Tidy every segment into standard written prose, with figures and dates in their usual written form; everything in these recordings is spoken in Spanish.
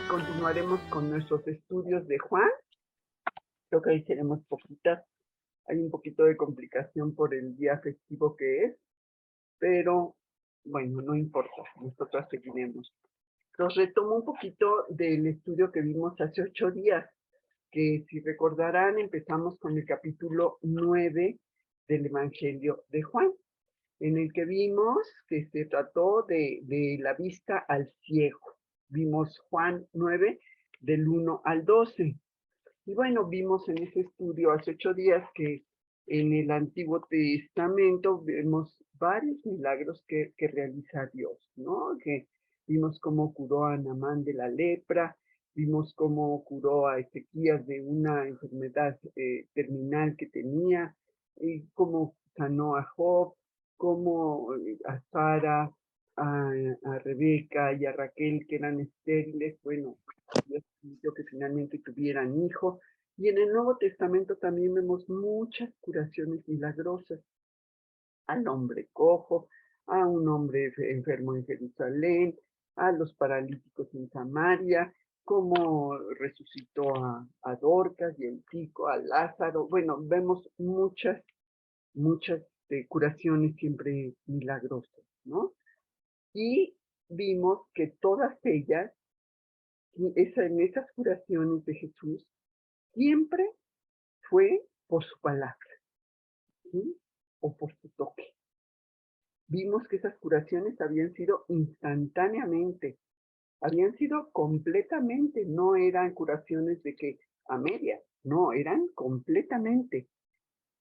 continuaremos con nuestros estudios de Juan. Creo que hoy seremos poquitas. Hay un poquito de complicación por el día festivo que es, pero bueno, no importa, nosotras seguiremos. Los retomo un poquito del estudio que vimos hace 8 días, que si recordarán empezamos con el capítulo 9 del Evangelio de Juan, en el que vimos que se trató de la vista al ciego. Vimos Juan 9 del 1 al 12. Y bueno, vimos en ese estudio hace 8 días que en el Antiguo Testamento vemos varios milagros que realiza Dios, ¿no? Que vimos cómo curó a Naamán de la lepra, vimos cómo curó a Ezequías de una enfermedad terminal que tenía, y cómo sanó a Job, cómo a Sara, a Rebeca y a Raquel, que eran estériles, bueno, Dios permitió que finalmente tuvieran hijo. Y en el Nuevo Testamento también vemos muchas curaciones milagrosas. Al hombre cojo, a un hombre enfermo en Jerusalén, a los paralíticos en Samaria, cómo resucitó a Dorcas y el chico, a Lázaro. Bueno, vemos muchas curaciones siempre milagrosas, ¿no? Y vimos que todas ellas, en esas curaciones de Jesús, siempre fue por su palabra, ¿sí? O por su toque. Vimos que esas curaciones habían sido instantáneamente, habían sido completamente, no eran curaciones de que a medias, no, eran completamente.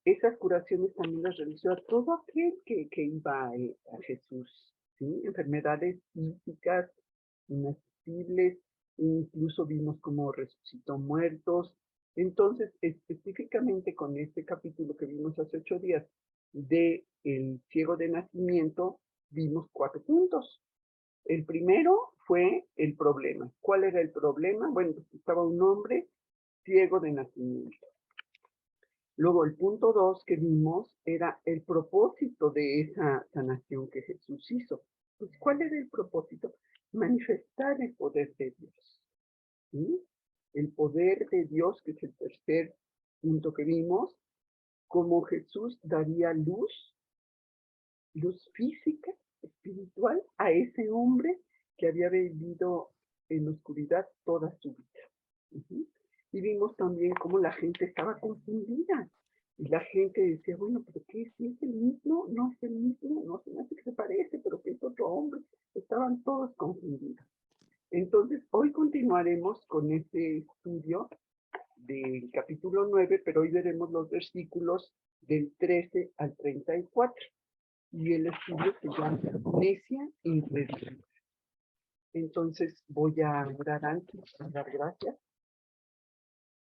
Esas curaciones también las realizó a todo aquel que iba a Jesús, ¿sí? Enfermedades físicas, inaccesibles, incluso vimos cómo resucitó muertos. Entonces, específicamente con este capítulo que vimos hace 8 días de el ciego de nacimiento, vimos 4 puntos. El primero fue el problema. ¿Cuál era el problema? Bueno, pues estaba un hombre ciego de nacimiento. Luego el punto 2 que vimos era el propósito de esa sanación que Jesús hizo. Pues, ¿cuál era el propósito? Manifestar el poder de Dios. ¿Sí? El poder de Dios, que es el tercer punto que vimos, como Jesús daría luz física, espiritual, a ese hombre que había vivido en oscuridad toda su vida. Uh-huh. Y vimos también cómo la gente estaba confundida. Y la gente decía, bueno, ¿pero qué? ¿Si es el mismo? ¿No es el mismo? No se me hace que se parece, pero que es otro hombre. Estaban todos confundidos. Entonces, hoy continuaremos con este estudio del capítulo 9, pero hoy veremos los versículos del 13 al 34. Y el estudio se llama Amnesia Increíble. Entonces, voy a orar antes, a dar gracias.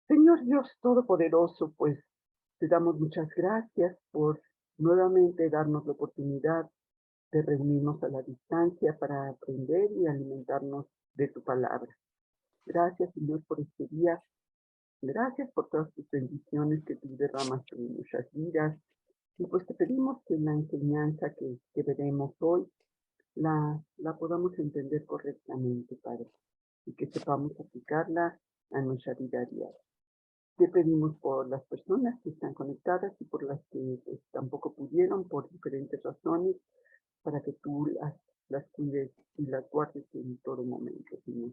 Señor Dios Todopoderoso, pues te damos muchas gracias por nuevamente darnos la oportunidad de reunirnos a la distancia para aprender y alimentarnos de tu palabra. Gracias, Señor, por este día. Gracias por todas tus bendiciones que tú derramas en nuestras vidas. Y pues te pedimos que la enseñanza que veremos hoy la podamos entender correctamente, Padre, y que sepamos aplicarla a nuestra vida diaria. Te pedimos por las personas que están conectadas y por las que pues, tampoco pudieron por diferentes razones, para que tú las cuides y las guardes en todo momento, Señor.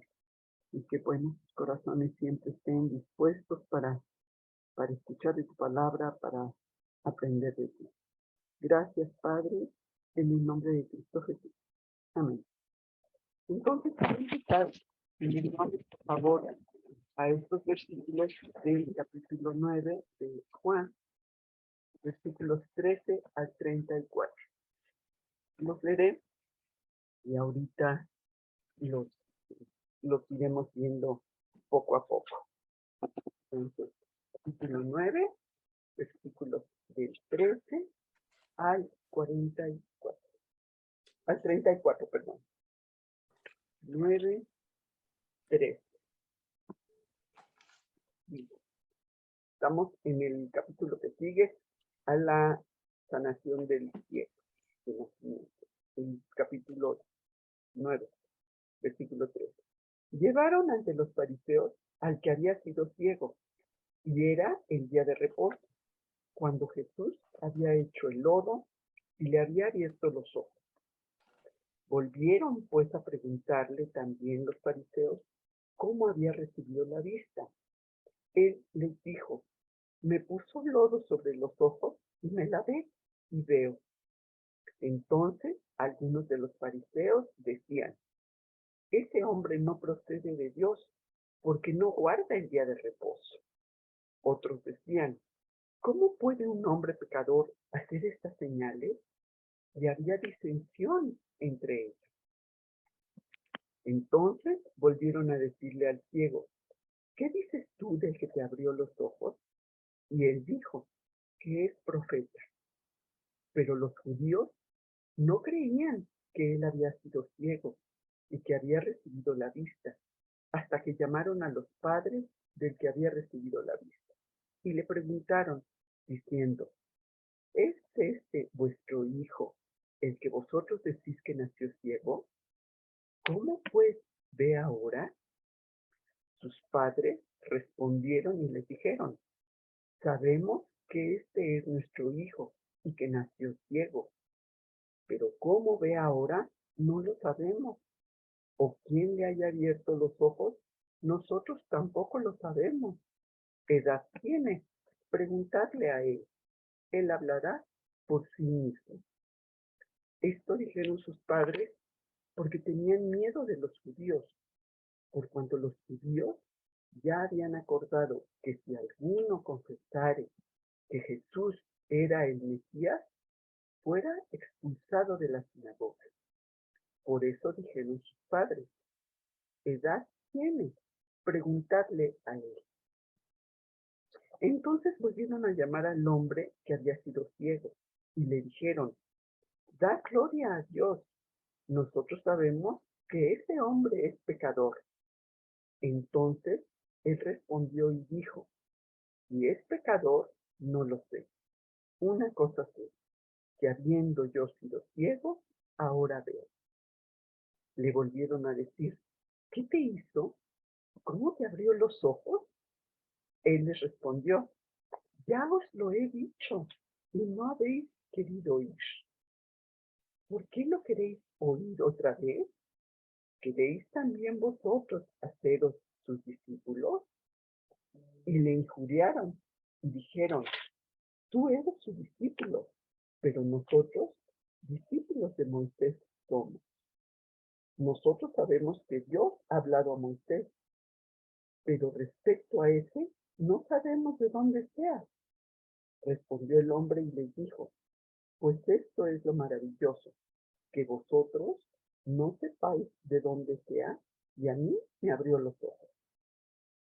Y que, bueno, sus corazones siempre estén dispuestos para escuchar de tu palabra, para aprender de ti. Gracias, Padre, en el nombre de Cristo Jesús. Amén. Entonces, vamos a estar mirando, por favor, a estos versículos del capítulo 9 de Juan, versículos 13 al 34. Los leeré y ahorita los, los iremos viendo poco a poco. Entonces, capítulo 9, versículos del 13 al 44. Al 34, perdón. 9, 13. Estamos en el capítulo que sigue a la sanación del ciego de nacimiento. El capítulo 9, versículo 13. Llevaron ante los fariseos al que había sido ciego, y era el día de reposo, cuando Jesús había hecho el lodo y le había abierto los ojos. Volvieron pues a preguntarle también los fariseos cómo había recibido la vista. Él les dijo: me puso lodo sobre los ojos y me lavé y veo. Entonces algunos de los fariseos decían: ese hombre no procede de Dios, porque no guarda el día de reposo. Otros decían: ¿cómo puede un hombre pecador hacer estas señales? Y había disensión entre ellos. Entonces volvieron a decirle al ciego: ¿qué dices tú del que te abrió los ojos? Y él dijo que es profeta. Pero los judíos no creían que él había sido ciego y que había recibido la vista, hasta que llamaron a los padres del que había recibido la vista y le preguntaron, diciendo: ¿es este vuestro hijo, el que vosotros decís que nació ciego? ¿Cómo pues ve ahora? Sus padres respondieron y les dijeron: sabemos que este es nuestro hijo y que nació ciego, pero cómo ve ahora no lo sabemos. ¿O quién le haya abierto los ojos? Nosotros tampoco lo sabemos. ¿Qué edad tiene? Preguntadle a él. Él hablará por sí mismo. Esto dijeron sus padres porque tenían miedo de los judíos, por cuanto los judíos ya habían acordado que si alguno confesare que Jesús era el Mesías, fuera expulsado de la sinagoga. Por eso dijeron sus padres: ¿edad tiene? Preguntadle a él. Entonces volvieron a llamar al hombre que había sido ciego y le dijeron: da gloria a Dios. Nosotros sabemos que ese hombre es pecador. Entonces él respondió y dijo: si es pecador, no lo sé. Una cosa sé, que habiendo yo sido ciego, ahora veo. Le volvieron a decir: ¿qué te hizo? ¿Cómo te abrió los ojos? Él les respondió: ya os lo he dicho y no habéis querido oír. ¿Por qué no queréis oír otra vez? ¿Queréis también vosotros haceros sus discípulos? Y le injuriaron y dijeron: tú eres su discípulo, pero nosotros discípulos de Moisés somos. Nosotros sabemos que Dios ha hablado a Moisés, pero respecto a ese, no sabemos de dónde sea. Respondió el hombre y les dijo: pues esto es lo maravilloso, que vosotros no sepáis de dónde sea, y a mí me abrió los ojos.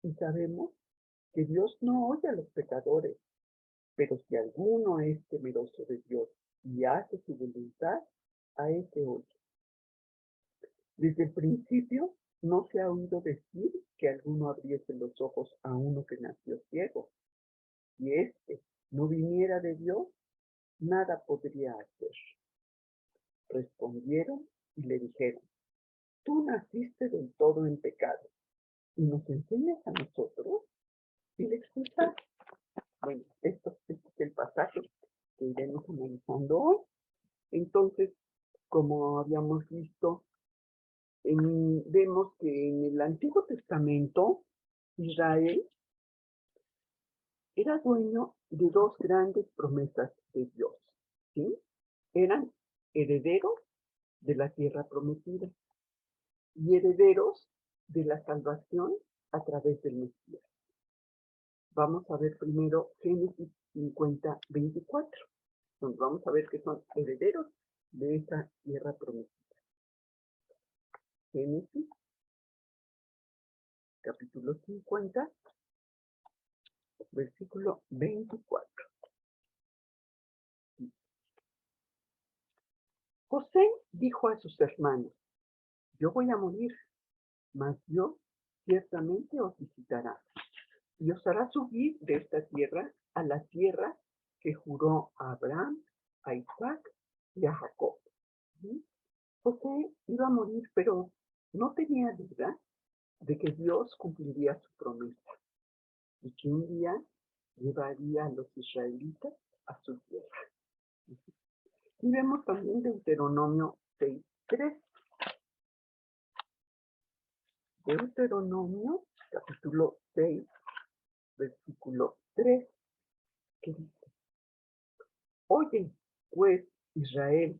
Y sabemos que Dios no oye a los pecadores, pero si alguno es temeroso de Dios y hace su voluntad, a ese oye. Desde el principio no se ha oído decir que alguno abriese los ojos a uno que nació ciego. Si éste no viniera de Dios, nada podría hacer. Respondieron y le dijeron: tú naciste del todo en pecado, y nos enseñas a nosotros. Y le expulsaron. Bueno, este es el pasaje que iremos analizando hoy. Entonces, como habíamos visto, vemos que en el Antiguo Testamento Israel era dueño de dos grandes promesas de Dios, ¿sí? Eran herederos de la tierra prometida y herederos de la salvación a través del Mesías. Vamos a ver primero Génesis 50:24, donde vamos a ver que son herederos de esa tierra prometida. Génesis, capítulo 50, versículo 24. José dijo a sus hermanos: yo voy a morir, mas Dios ciertamente os visitará y os hará subir de esta tierra a la tierra que juró a Abraham, a Isaac y a Jacob. ¿Sí? José iba a morir, pero no tenía duda de que Dios cumpliría su promesa y que un día llevaría a los israelitas a su tierra. Y vemos también Deuteronomio 6:3. Deuteronomio, capítulo 6, versículo 3, que dice: Oye, pues, Israel,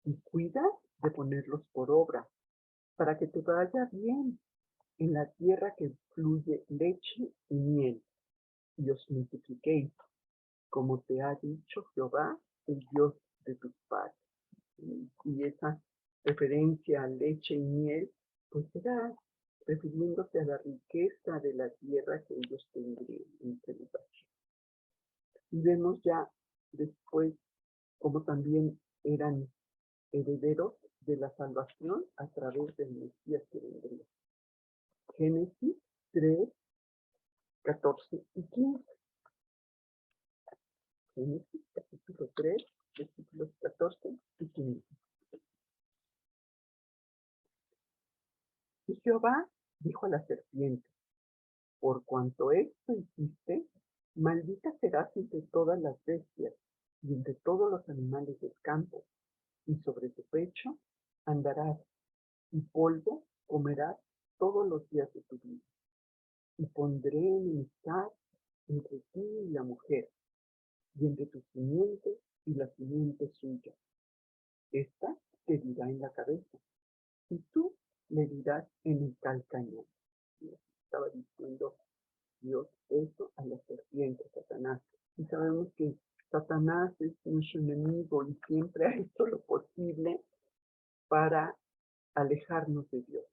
y cuida de ponerlos por obra, para que te vaya bien en la tierra que fluye leche y miel, y os multipliquéis, como te ha dicho Jehová, el Dios de tus padres. Y esa referencia a leche y miel, pues era refiriéndose a la riqueza de la tierra que ellos tendrían en ese lugar. Y vemos ya después como también eran herederos de la salvación a través del Mesías que vendría. Génesis 3, 14 y 15. Génesis capítulo 3, versículos 14 y 15. Y Jehová dijo a la serpiente: Por cuanto esto hiciste, maldita serás entre todas las bestias y entre todos los animales del campo, y sobre tu pecho andarás, y polvo comerás todos los días de tu vida. Y pondré enemistad entre ti y la mujer, y entre tu simiente y la simiente suya. Esta te dirá en la cabeza, y tú le dirás en el calcañar. Estaba diciendo Dios eso a la serpiente, Satanás. Y sabemos que Satanás es nuestro enemigo y siempre ha hecho lo posible para alejarnos de Dios,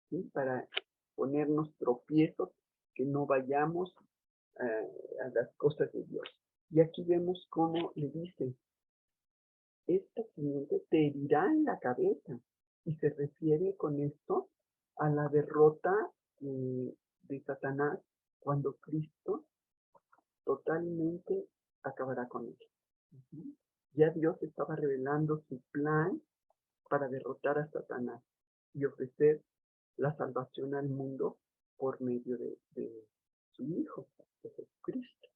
¿sí? Para ponernos tropiezos, que no vayamos a las cosas de Dios. Y aquí vemos cómo le dice: esta simiente te herirá en la cabeza. Y se refiere con esto a la derrota de Satanás cuando Cristo totalmente acabará con él. Ya Dios estaba revelando su plan para derrotar a Satanás y ofrecer la salvación al mundo por medio de su Hijo, de Jesucristo.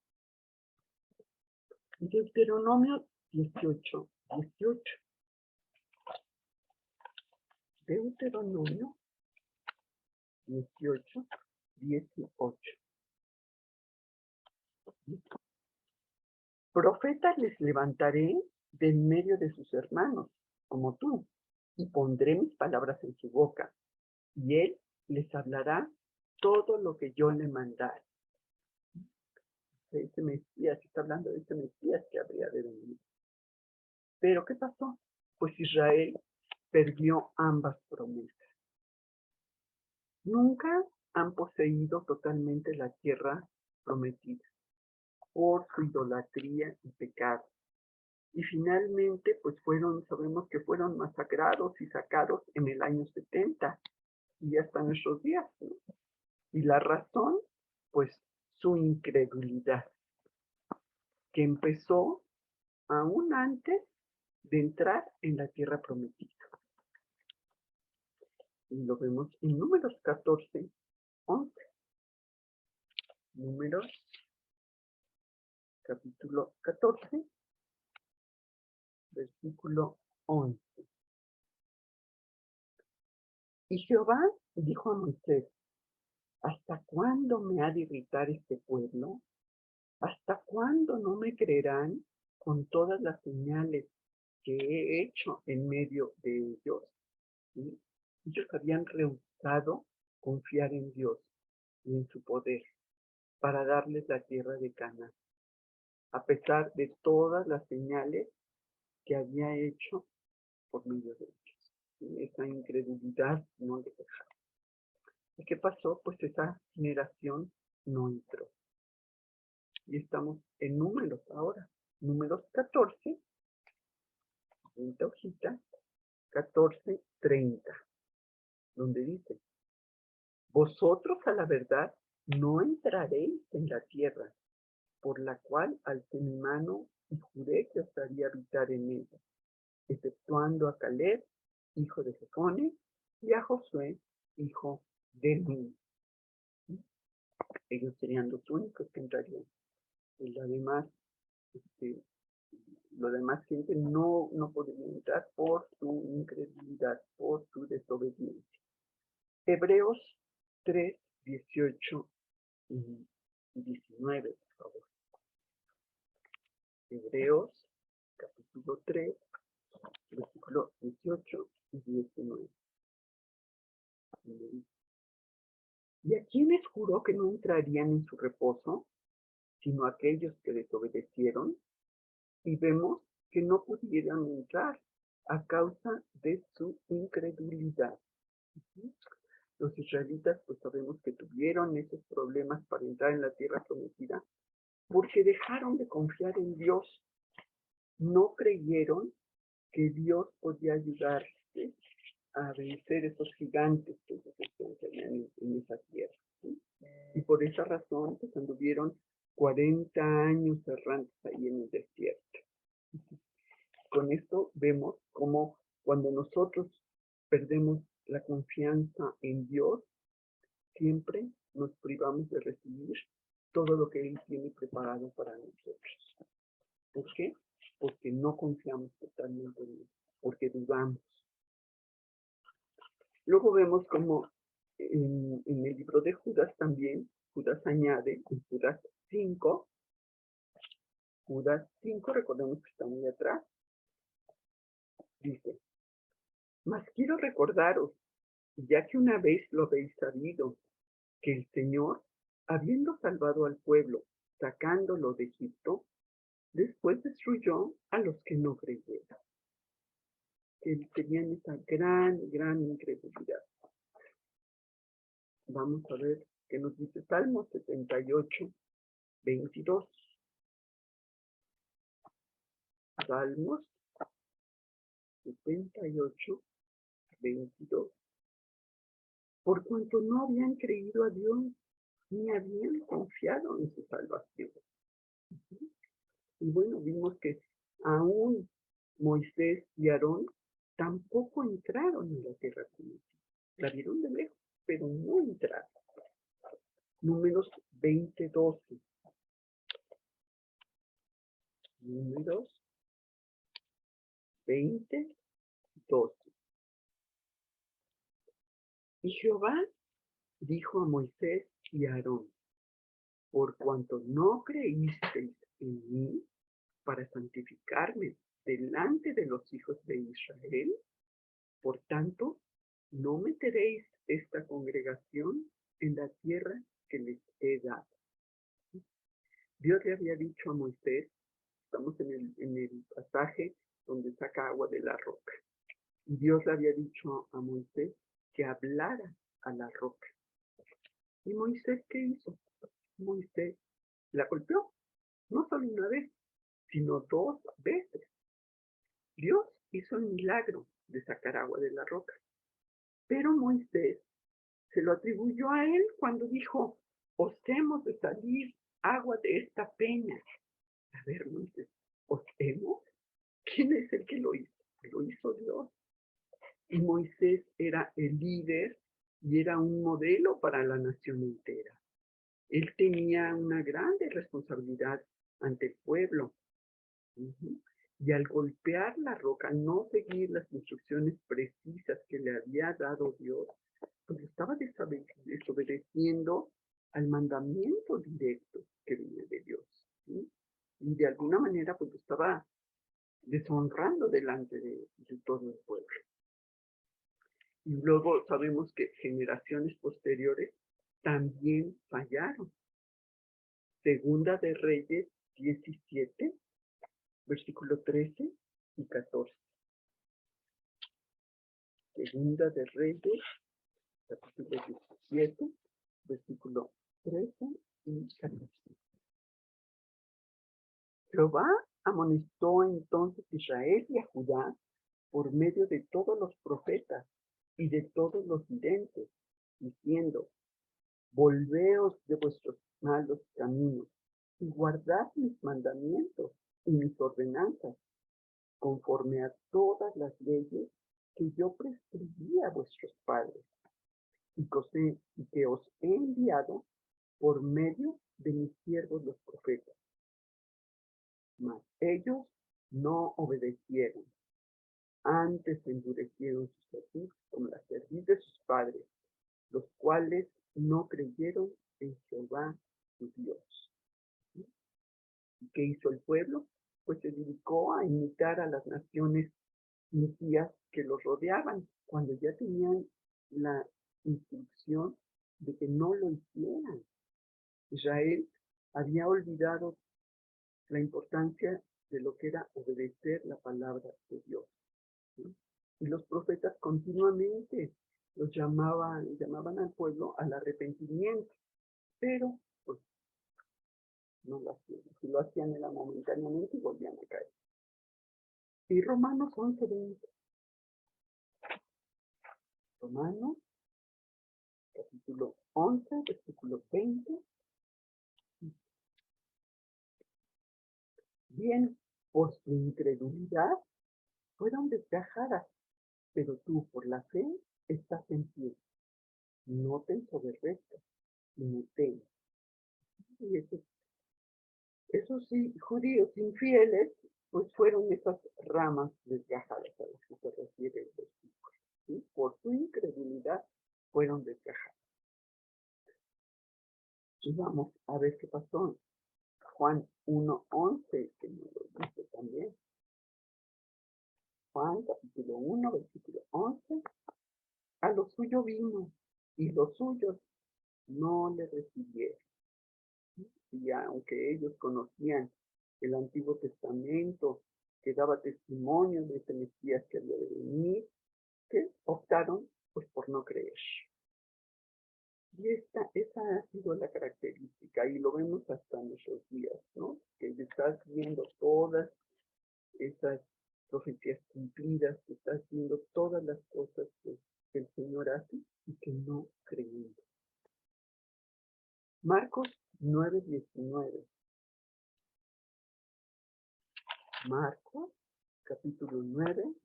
Deuteronomio 18, 18. Deuteronomio 18, 18. Profetas les levantaré de en medio de sus hermanos, como tú, y pondré mis palabras en su boca, y él les hablará todo lo que yo le mandare. Ese Mesías, está hablando de ese Mesías que habría de venir. Pero ¿qué pasó? Pues Israel perdió ambas promesas. Nunca han poseído totalmente la tierra prometida por su idolatría y pecado. Y finalmente, pues sabemos que fueron masacrados y sacados en el año 70 y hasta nuestros días, ¿no? Y la razón, pues su incredulidad, que empezó aún antes de entrar en la tierra prometida. Y lo vemos en Números 14, 11. Números capítulo 14, versículo 11. Y Jehová dijo a Moisés: ¿Hasta cuándo me ha de irritar este pueblo? ¿Hasta cuándo no me creerán con todas las señales que he hecho en medio de ellos? ¿Sí? Ellos habían rehusado confiar en Dios y en su poder para darles la tierra de Canaán, a pesar de todas las señales que había hecho por medio de ellos. ¿Sí? Esa incredulidad no les dejaba. ¿Y qué pasó? Pues esa generación no entró. Y estamos en números ahora. Números 14, 20 hojitas, 14, 30, donde dice: Vosotros a la verdad no entraréis en la tierra, por la cual alcé mi mano y juré que os haría habitar en ella, exceptuando a Caleb, hijo de Jefone, y a Josué, hijo de Nun. Ellos serían los únicos que entrarían. Y la demás, este, la demás gente no podría entrar por su incredulidad, por su desobediencia. Hebreos 3, 18 y 19, por favor. Hebreos, capítulo 3, versículo 18 y 19. ¿Y a quiénes juró que no entrarían en su reposo, sino a aquellos que desobedecieron? Y vemos que no pudieron entrar a causa de su incredulidad. Los israelitas, pues sabemos que tuvieron esos problemas para entrar en la tierra prometida porque dejaron de confiar en Dios. No creyeron que Dios podía ayudarse a vencer esos gigantes que ellos tenían en esa tierra. ¿Sí? Y por esa razón, pues anduvieron 40 años errantes ahí en el desierto. Con esto vemos cómo cuando nosotros perdemos la confianza en Dios, siempre nos privamos de recibir todo lo que Él tiene preparado para nosotros. ¿Por qué? Porque no confiamos totalmente en Él, porque dudamos. Luego vemos como en el libro de Judas también, Judas añade, en Judas 5, recordemos que está muy atrás, dice, mas quiero recordaros, ya que una vez lo habéis sabido, que el Señor, habiendo salvado al pueblo, sacándolo de Egipto, después destruyó a los que no creyeron, que tenían esa gran incredulidad. Vamos a ver qué nos dice Salmo 78, 22. Salmos 78, 22. Por cuanto no habían creído a Dios, ni habían confiado en su salvación. Y bueno, vimos que aún Moisés y Aarón tampoco entraron en la tierra prometida. La vieron de lejos, pero no entraron. Números 20, 12. Números 20, 12. Y Jehová dijo a Moisés y a Aarón, por cuanto no creísteis en mí para santificarme delante de los hijos de Israel, por tanto, no meteréis esta congregación en la tierra que les he dado. Dios le había dicho a Moisés, estamos en el pasaje donde saca agua de la roca, y Dios le había dicho a Moisés que hablara a la roca. ¿Y Moisés qué hizo? Moisés la golpeó, no solo una vez, sino 2 veces. Dios hizo el milagro de sacar agua de la roca, pero Moisés se lo atribuyó a él cuando dijo, os hemos de salir agua de esta peña. A ver, Moisés, ¿os hemos? ¿Quién es el que lo hizo? Lo hizo Dios. Y Moisés era el líder y era un modelo para la nación entera. Él tenía una grande responsabilidad ante el pueblo. Y al golpear la roca, al no seguir las instrucciones precisas que le había dado Dios, pues estaba desobedeciendo al mandamiento directo que venía de Dios. ¿Sí? Y de alguna manera pues estaba deshonrando delante de todo el pueblo. Y luego sabemos que generaciones posteriores también fallaron. Segunda de Reyes 17, versículo 13 y 14. Segunda de Reyes, capítulo 17, versículo 13 y 14. Jehová amonestó entonces a Israel y a Judá por medio de todos los profetas y de todos los videntes, diciendo, volveos de vuestros malos caminos y guardad mis mandamientos y mis ordenanzas, conforme a todas las leyes que yo prescribí a vuestros padres, y que os he enviado por medio de mis siervos los profetas. Mas ellos no obedecieron, antes endurecieron sus cerviz como la cerviz de sus padres, los cuales no creyeron en Jehová su Dios. ¿Y qué hizo el pueblo? Pues se dedicó a imitar a las naciones impías que los rodeaban, cuando ya tenían la instrucción de que no lo hicieran. Israel había olvidado la importancia de lo que era obedecer la palabra de Dios, ¿sí? Y los profetas continuamente llamaban al pueblo al arrepentimiento, pero pues no lo hacían. Si lo hacían era momentáneamente y volvían a caer. Y Romanos 11:20. Romanos, capítulo 11, versículo 20. Bien, por su incredulidad fueron desgajadas, pero tú por la fe estás en pie. No te ensoberbezcas, sino ten. Y esos sí, judíos infieles, pues fueron esas ramas desgajadas a las que se refiere el versículo, ¿sí? Por su incredulidad fueron desgajadas. Y vamos a ver qué pasó. Juan 1:11, que nos lo dice también. Juan capítulo 1, versículo 11. A lo suyo vino, y los suyos no le recibieron. Y aunque ellos conocían el Antiguo Testamento, que daba testimonio de ese Mesías que había de venir, que optaron pues por no creer. Y esa ha sido la característica, y lo vemos hasta nuestros días, ¿no? Que estás viendo todas esas profecías cumplidas, que estás viendo todas las cosas que el Señor hace y que no creemos. Marcos 9:19. Marcos, capítulo 9,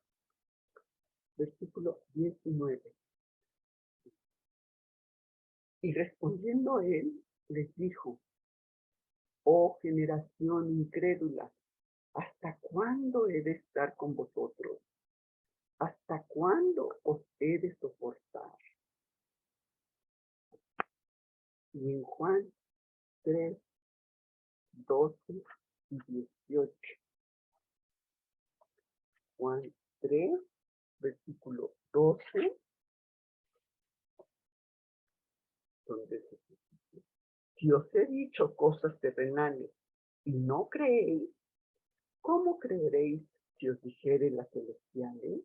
versículo 19. Y respondiendo él, les dijo: oh generación incrédula, ¿hasta cuándo he de estar con vosotros? ¿Hasta cuándo os he de soportar? Y en Juan 3, 12 y 18. Juan 3, versículo 12, donde se dice: si os he dicho cosas terrenales y no creéis, ¿cómo creeréis si os dijere las celestiales?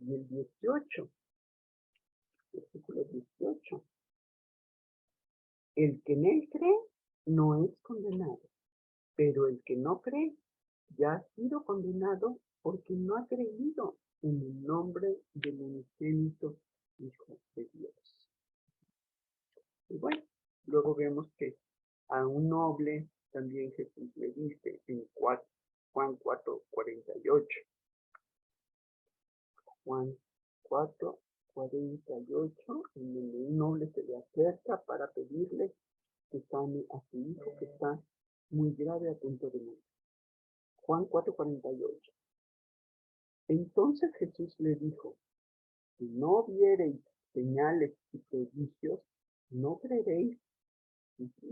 Y el 18, versículo 18. El que en él cree no es condenado, pero el que no cree ya ha sido condenado porque no ha creído en el nombre del unigénito Hijo de Dios. Y bueno, luego vemos que a un noble también Jesús le dice en Juan 4:48. Juan 4:48, en donde un noble se le acerca para pedirle que sane a su hijo que está muy grave a punto de morir. Juan 4:48. Entonces Jesús le dijo: si no viereis señales y prodigios, no creeréis.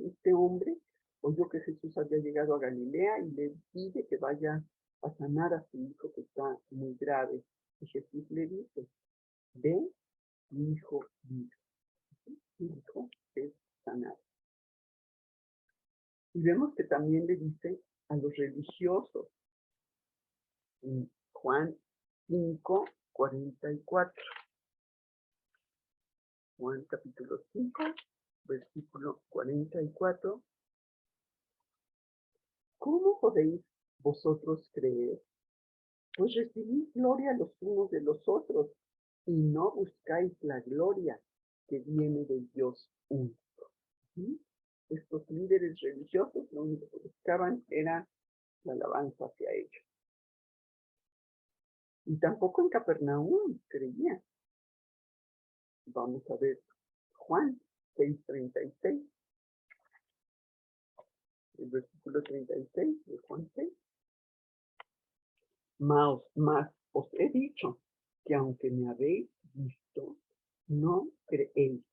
Este hombre oyó que Jesús había llegado a Galilea y le pide que vaya a sanar a su hijo que está muy grave. Y Jesús le dice: ve, mi hijo vive. Mi hijo es sanado. Y vemos que también le dice a los religiosos en Juan 5:44. Juan capítulo 5, versículo 44. ¿Cómo podéis vosotros creer? Pues recibís gloria los unos de los otros y no buscáis la gloria que viene del Dios único. ¿Sí? Estos líderes religiosos lo único que buscaban era la alabanza hacia ellos. Y tampoco en Capernaum creían. Vamos a ver Juan 6:36. El versículo 36 de Juan 6. Mas os he dicho que aunque me habéis visto, no creéis.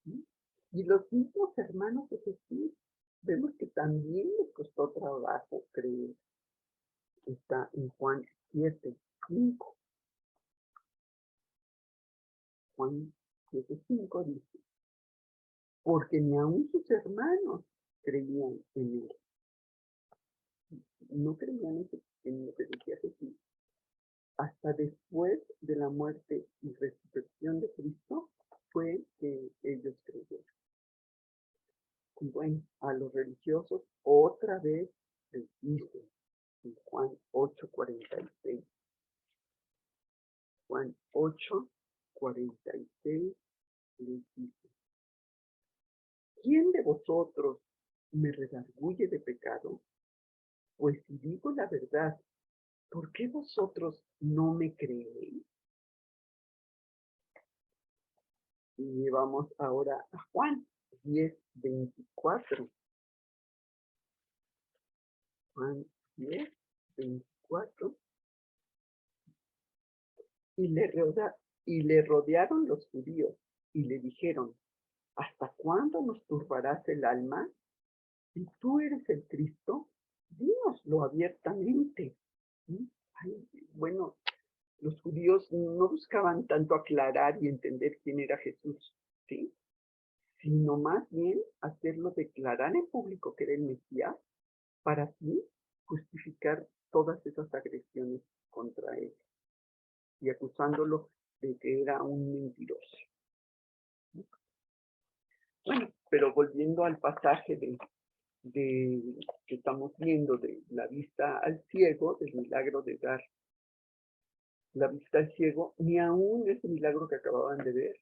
¿Sí? Y los mismos hermanos de Jesús, vemos que también les costó trabajo creer. Está en Juan 7:5. Juan 7:5 dice, porque ni aun sus hermanos creían en él. No creían en lo que decía Jesús. Hasta después de la muerte y resurrección de Cristo fue que ellos creyeron. Y bueno, a los religiosos otra vez les dice en Juan 8:46. Juan 8:46 les dice, ¿quién de vosotros me redarguye de pecado? Pues si digo la verdad, ¿por qué vosotros no me creéis? Y vamos ahora a Juan 10:24. Juan 10:24. Y le rodearon los judíos y le dijeron, ¿hasta cuándo nos turbarás el alma? Si tú eres el Cristo, dínoslo abiertamente. ¿Sí? Ay, bueno, los judíos no buscaban tanto aclarar y entender quién era Jesús, ¿sí? Sino más bien hacerlo declarar en público que era el Mesías para así justificar todas esas agresiones contra él y acusándolo de que era un mentiroso. Bueno, pero volviendo al pasaje que estamos viendo de la vista al ciego, del milagro de dar la vista al ciego, ni aún ese milagro que acababan de ver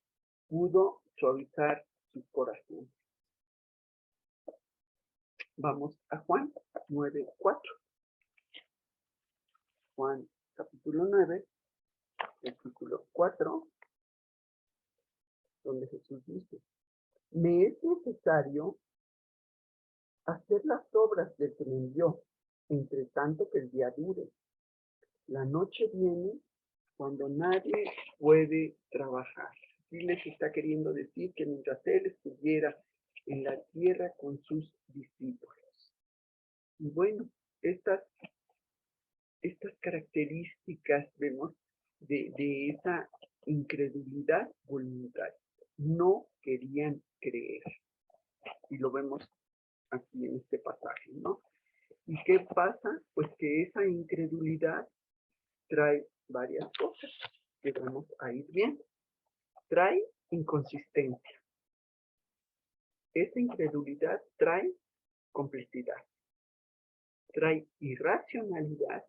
pudo suavizar su corazón. Vamos a Juan 9:4. Juan capítulo 9, versículo 4, donde Jesús dice, me es necesario hacer las obras del que me envió, entre tanto que el día dure. La noche viene cuando nadie puede trabajar. Aquí les está queriendo decir que mientras él estuviera en la tierra con sus discípulos. Y bueno, estas características vemos de esa incredulidad voluntaria. No querían creer. Y lo vemos aquí en este pasaje, ¿no? ¿Y qué pasa? Pues que esa incredulidad trae varias cosas que vamos a ir viendo. Trae inconsistencia. Esa incredulidad trae complicidad. Trae irracionalidad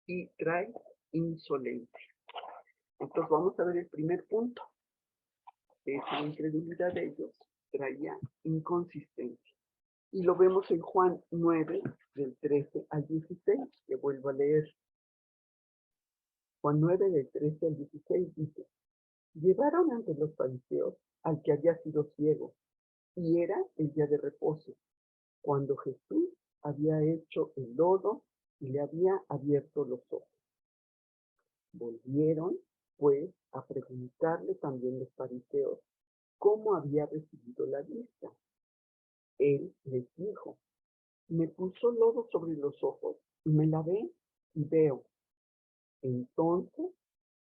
y trae insolencia. Entonces vamos a ver el primer punto. Esa incredulidad de ellos traía inconsistencia. Y lo vemos en Juan 9, del 13 al 16, que vuelvo a leer. Juan 9, del 13 al 16 dice, llevaron ante los fariseos al que había sido ciego, y era el día de reposo, cuando Jesús había hecho el lodo y le había abierto los ojos. Volvieron, pues, a preguntarle también los fariseos cómo había recibido la vista. Él les dijo, me puso lodo sobre los ojos y me lavé y veo. Entonces,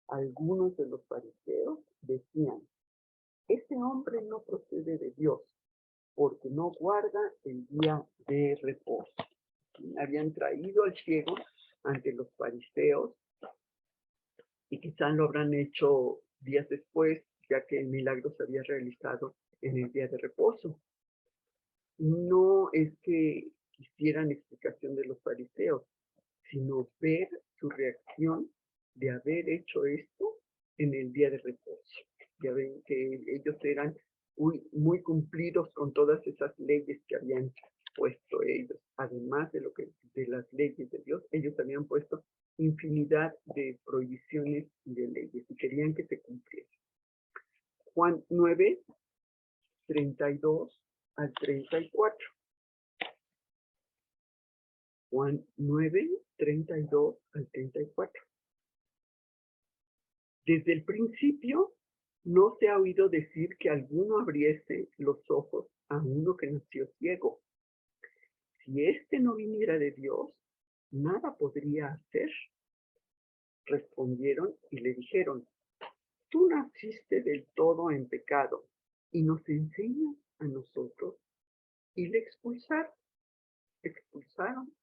algunos de los fariseos decían, ese hombre no procede de Dios, porque no guarda el día de reposo. Habían traído al ciego ante los fariseos y quizás lo habrán hecho días después, ya que el milagro se había realizado en el día de reposo. No es que quisieran explicación de los fariseos, sino ver su reacción de haber hecho esto en el día de reposo. Ya ven que ellos eran muy cumplidos con todas esas leyes que habían puesto ellos. Además de las leyes de Dios, ellos habían puesto infinidad de prohibiciones y de leyes y querían que se cumpliera. Juan 9, 32 al 34. Juan 9, 32 al 34. Desde el principio no se ha oído decir que alguno abriese los ojos a uno que nació ciego. Si éste no viniera de Dios, nada podría hacer. Respondieron y le dijeron: tú naciste del todo en pecado y nos enseñas a nosotros. Y le expulsaron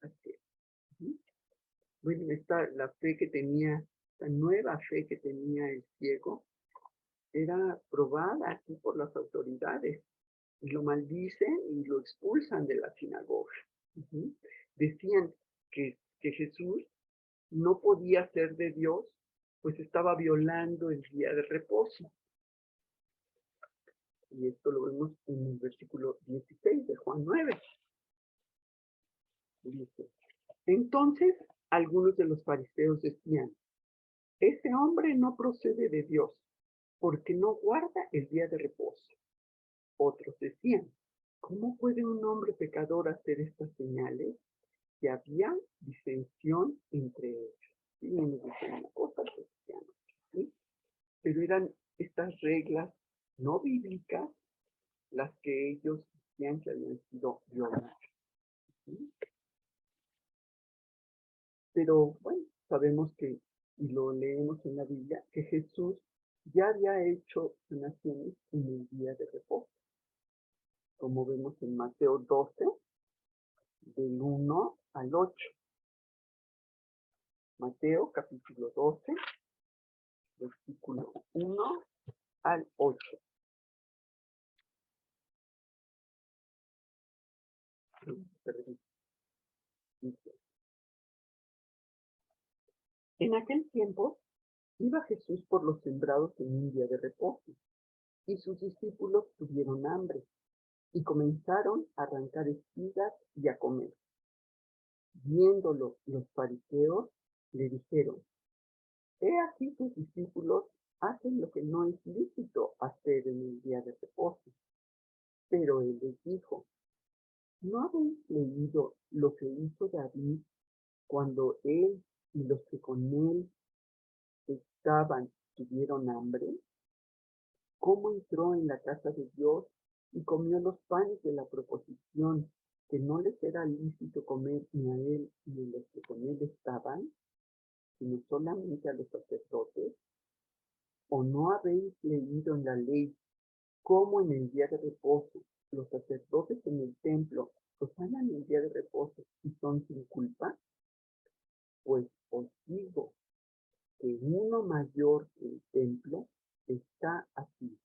a ciego. Bueno, la fe que tenía, la nueva fe que tenía el ciego, era probada aquí por las autoridades. Y lo maldicen y lo expulsan de la sinagoga. Decían que Jesús no podía ser de Dios, pues estaba violando el día de reposo. Y esto lo vemos en el versículo 16 de Juan 9. Dice: entonces algunos de los fariseos decían: ese hombre no procede de Dios, porque no guarda el día de reposo. Otros decían: ¿cómo puede un hombre pecador hacer estas señales? Que había disensión entre ellos. ¿Sí? Unos decían una cosa, otros decían otra, ¿sí? Pero eran estas reglas no bíblicas las que ellos decían que habían sido violadas. ¿Sí? Pero bueno, sabemos que, y lo leemos en la Biblia, que Jesús ya había hecho sanaciones en el día de reposo, como vemos en Mateo 12, del 1 al 8. Mateo capítulo 12, versículo 1 al 8. En aquel tiempo iba Jesús por los sembrados en un día de reposo, y sus discípulos tuvieron hambre, y comenzaron a arrancar espigas y a comer. Viéndolo los fariseos, le dijeron: he aquí tus discípulos hacen lo que no es lícito hacer en el día de reposo. Pero él les dijo: ¿no habéis leído lo que hizo David cuando él y los que con él estaban tuvieron hambre? ¿Cómo entró en la casa de Dios y comió los panes de la proposición, que no les era lícito comer ni a él ni a los que con él estaban, sino solamente a los sacerdotes? ¿O no habéis leído en la ley cómo en el día de reposo los sacerdotes en el templo profanan el día de reposo y son sin culpa? Pues os digo que uno mayor que el templo está aquí.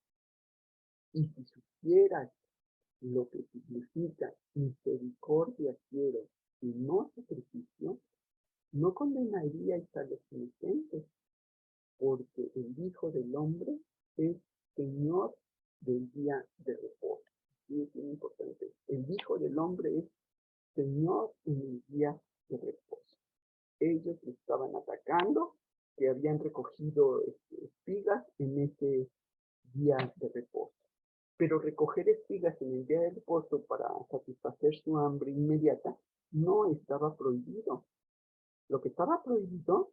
Y si supieras lo que significa misericordia quiero y no sacrificio, no condenaríais a los inocentes, porque el Hijo del Hombre es Señor del día de reposo. Y es muy importante. El Hijo del Hombre es Señor en el día de reposo. Ellos estaban atacando, que habían recogido espigas en ese día de reposo. Pero recoger espigas en el día de reposo para satisfacer su hambre inmediata no estaba prohibido. Lo que estaba prohibido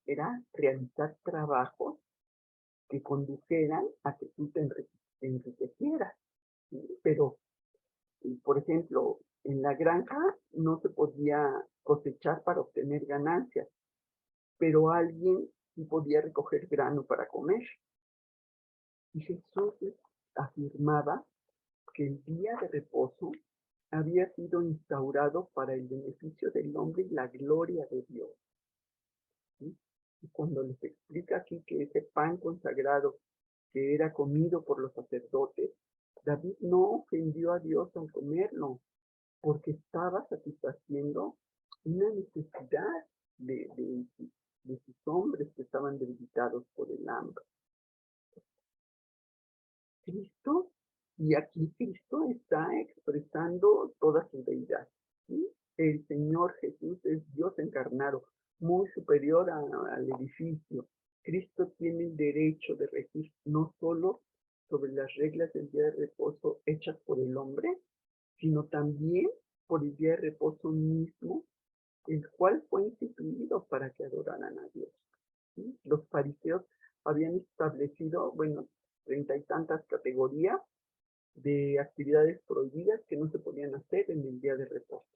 era realizar trabajos que condujeran a que tú te enriquecieras. ¿Sí? Pero, por ejemplo, en la granja no se podía cosechar para obtener ganancias, pero alguien sí podía recoger grano para comer. Y Jesús afirmaba que el día de reposo había sido instaurado para el beneficio del hombre y la gloria de Dios. ¿Sí? Y cuando les explica aquí que ese pan consagrado que era comido por los sacerdotes, David no ofendió a Dios al comerlo, porque estaba satisfaciendo una necesidad de sus hombres que estaban debilitados por el hambre. Cristo, y aquí Cristo está expresando toda su deidad. ¿Sí? El Señor Jesús es Dios encarnado, muy superior al edificio. Cristo tiene el derecho de regir no solo sobre las reglas del día de reposo hechas por el hombre, sino también por el día de reposo mismo, el cual fue instituido para que adoraran a Dios. ¿Sí? Los fariseos habían establecido, bueno, 30 y tantas categorías de actividades prohibidas que no se podían hacer en el día de reposo,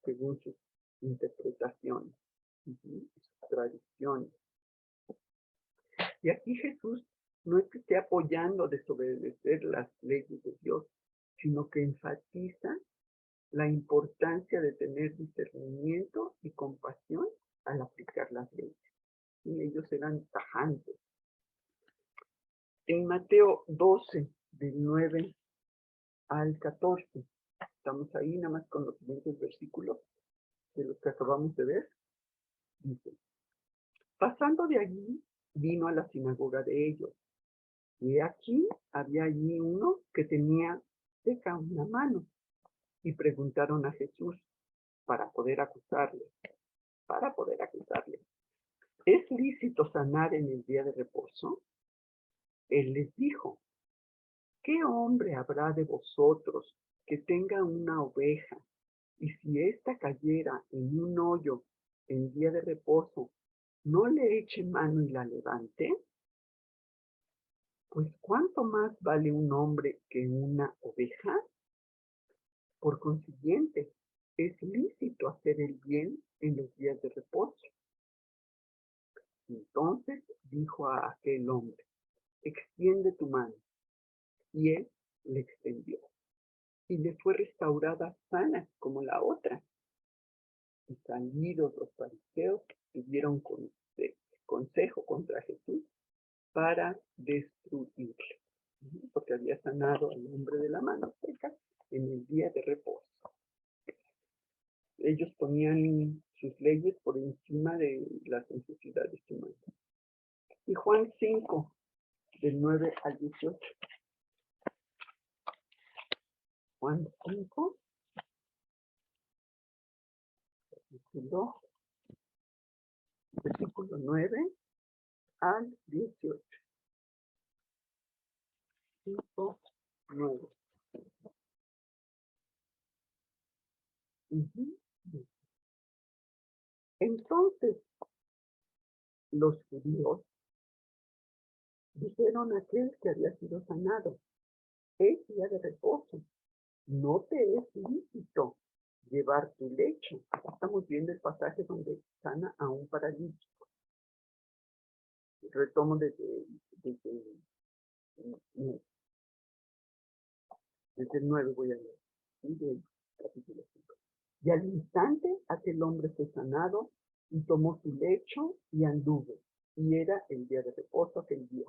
según sus interpretaciones y sus tradiciones. Y aquí Jesús no es que esté apoyando desobedecer las leyes de Dios, sino que enfatiza la importancia de tener discernimiento y compasión al aplicar las leyes. Y ellos eran tajantes. En Mateo 12, del 9 al 14, estamos ahí nada más con los siguientes versículos de los que acabamos de ver, dice: pasando de allí, vino a la sinagoga de ellos, y aquí había allí uno que tenía seca una mano, y preguntaron a Jesús para poder acusarle, ¿es lícito sanar en el día de reposo? Él les dijo: ¿qué hombre habrá de vosotros que tenga una oveja, y si ésta cayera en un hoyo en día de reposo, no le eche mano y la levante? Pues ¿cuánto más vale un hombre que una oveja? Por consiguiente, es lícito hacer el bien en los días de reposo. Entonces dijo a aquel hombre: extiende tu mano. Y él le extendió, y le fue restaurada sana como la otra. Y salidos los fariseos tuvieron consejo contra Jesús para destruirle, porque había sanado al hombre de la mano seca en el día de reposo. Ellos ponían sus leyes por encima de las necesidades humanas. Y Juan 5, del 9 al 18. Juan 5, versículo 9 al 18. 5, 9. Entonces los judíos dijeron a aquel que había sido sanado: es día de reposo, no te es lícito llevar tu lecho. Estamos viendo el pasaje donde sana a un paralítico. Retomo desde el 9 voy a leer, ¿sí? Del capítulo 5. Y al instante aquel hombre fue sanado y tomó su lecho y anduvo. Y era el día de reposo aquel día.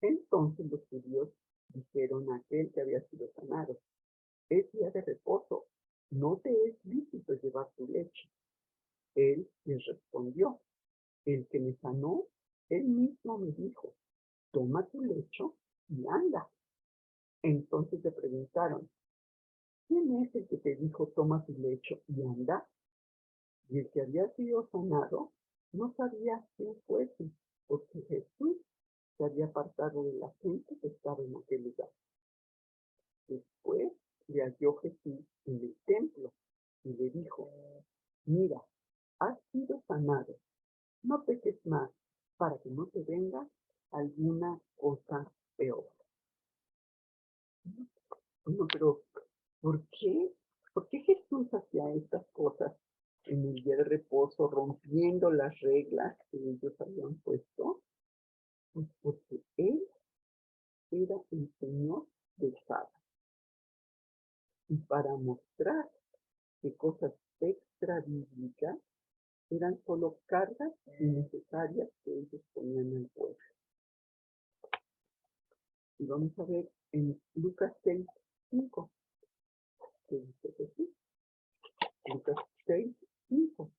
Entonces los judíos dijeron a aquel que había sido sanado: es día de reposo, no te es lícito llevar tu lecho. Él les respondió: el que me sanó, él mismo me dijo: toma tu lecho y anda. Entonces le preguntaron: ¿quién es el que te dijo toma tu lecho y anda? Y el que había sido sanado no sabía quién fuese, porque Jesús se había apartado de la gente que estaba en aquel lugar. Después le halló Jesús en el templo y le dijo: mira, has sido sanado, no peques más, para que no te venga alguna cosa peor. Bueno, pero ¿por qué? ¿Por qué Jesús hacía estas cosas en el día de reposo, rompiendo las reglas que ellos habían puesto? Pues porque Él era el Señor del sábado. Y para mostrar que cosas extra bíblicas eran solo cargas innecesarias que ellos ponían al pueblo. Y vamos a ver en Lucas 6, 5, que dice Jesús. Lucas 6, 5.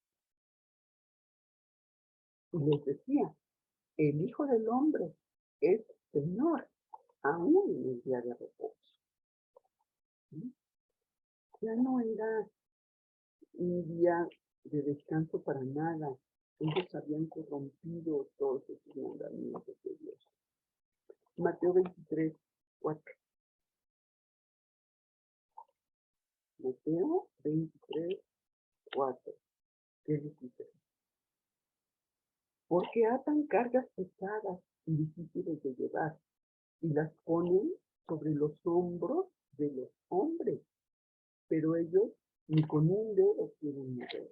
Y les decía: el Hijo del Hombre es Señor, aún en el día de reposo. ¿Sí? Ya no era un día de descanso para nada. Ellos habían corrompido todos esos mandamientos de Dios. Mateo 23, 4. Mateo 23, 4. ¿Qué dice? Porque atan cargas pesadas y difíciles de llevar y las ponen sobre los hombros de los hombres, pero ellos ni con un dedo quieren mover.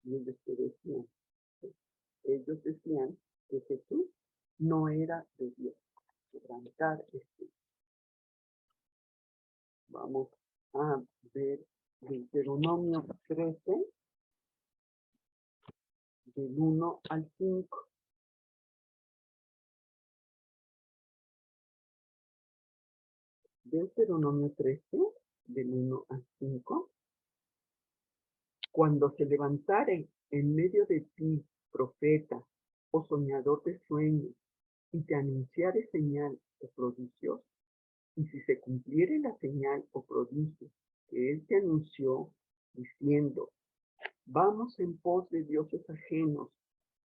Y ellos decían que Jesús no era de Dios. Quebrantar este. Vamos a ver Deuteronomio 13, del 1 al 5. Deuteronomio 13, del 1 al 5. Cuando se levantare en medio de ti profeta o soñador de sueños y te anunciare señal o prodigio, y si se cumpliere la señal o prodigio que él te anunció, diciendo, vamos en pos de dioses ajenos